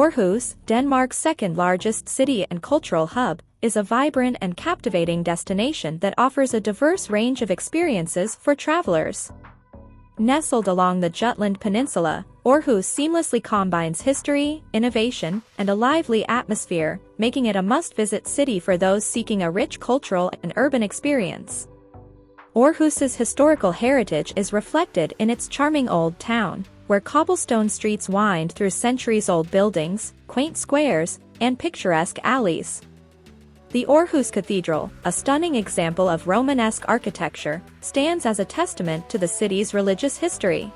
Aarhus, Denmark's second-largest city and cultural hub, is a vibrant and captivating destination that offers a diverse range of experiences for travelers. Nestled along the Jutland Peninsula, Aarhus seamlessly combines history, innovation, and a lively atmosphere, making it a must-visit city for those seeking a rich cultural and urban experience. Aarhus's historical heritage is reflected in its charming old town, where cobblestone streets wind through centuries-old buildings, quaint squares, and picturesque alleys. The Aarhus Cathedral, a stunning example of Romanesque architecture, stands as a testament to the city's religious history.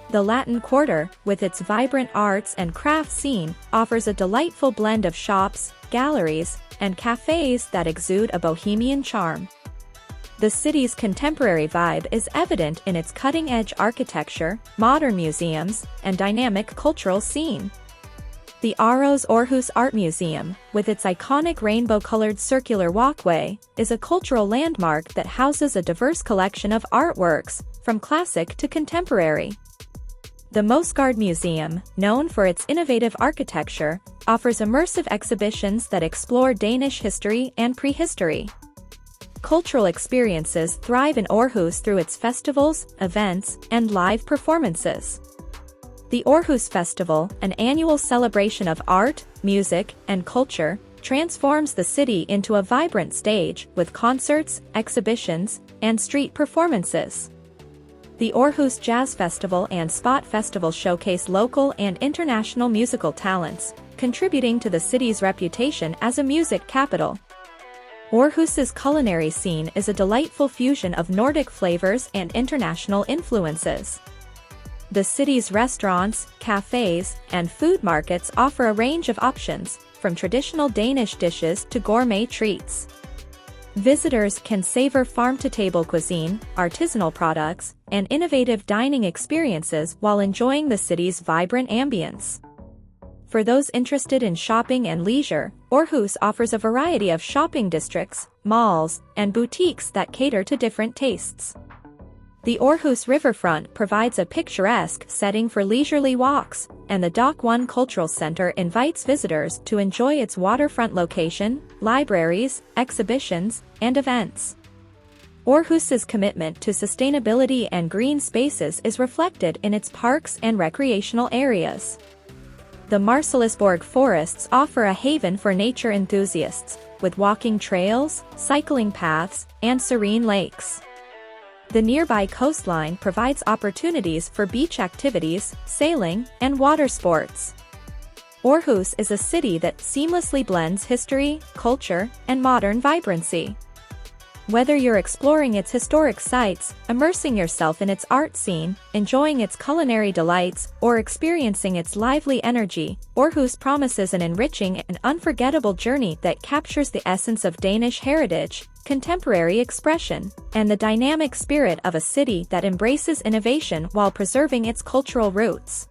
The Latin Quarter, with its vibrant arts and crafts scene, offers a delightful blend of shops, galleries, and cafes that exude a bohemian charm. The city's contemporary vibe is evident in its cutting-edge architecture, modern museums, and dynamic cultural scene. The Aarhus Art Museum, with its iconic rainbow-colored circular walkway, is a cultural landmark that houses a diverse collection of artworks, from classic to contemporary. The Mosgaard Museum, known for its innovative architecture, offers immersive exhibitions that explore Danish history and prehistory. Cultural experiences thrive in Aarhus through its festivals, events, and live performances. The Aarhus Festival, an annual celebration of art, music, and culture, transforms the city into a vibrant stage with concerts, exhibitions, and street performances. The Aarhus Jazz Festival and Spot Festival showcase local and international musical talents, contributing to the city's reputation as a music capital. Aarhus's culinary scene is a delightful fusion of Nordic flavors and international influences. The city's restaurants, cafes, and food markets offer a range of options, from traditional Danish dishes to gourmet treats. Visitors can savor farm-to-table cuisine, artisanal products, and innovative dining experiences while enjoying the city's vibrant ambience. For those interested in shopping and leisure, Aarhus offers a variety of shopping districts, malls, and boutiques that cater to different tastes. The Aarhus riverfront provides a picturesque setting for leisurely walks, and the Dock 1 Cultural Center invites visitors to enjoy its waterfront location, libraries, exhibitions, and events. Aarhus's commitment to sustainability and green spaces is reflected in its parks and recreational areas. The Marselisborg forests offer a haven for nature enthusiasts, with walking trails, cycling paths, and serene lakes. The nearby coastline provides opportunities for beach activities, sailing, and water sports. Aarhus is a city that seamlessly blends history, culture, and modern vibrancy. Whether you're exploring its historic sites, immersing yourself in its art scene, enjoying its culinary delights, or experiencing its lively energy, Aarhus promises an enriching and unforgettable journey that captures the essence of Danish heritage, contemporary expression, and the dynamic spirit of a city that embraces innovation while preserving its cultural roots.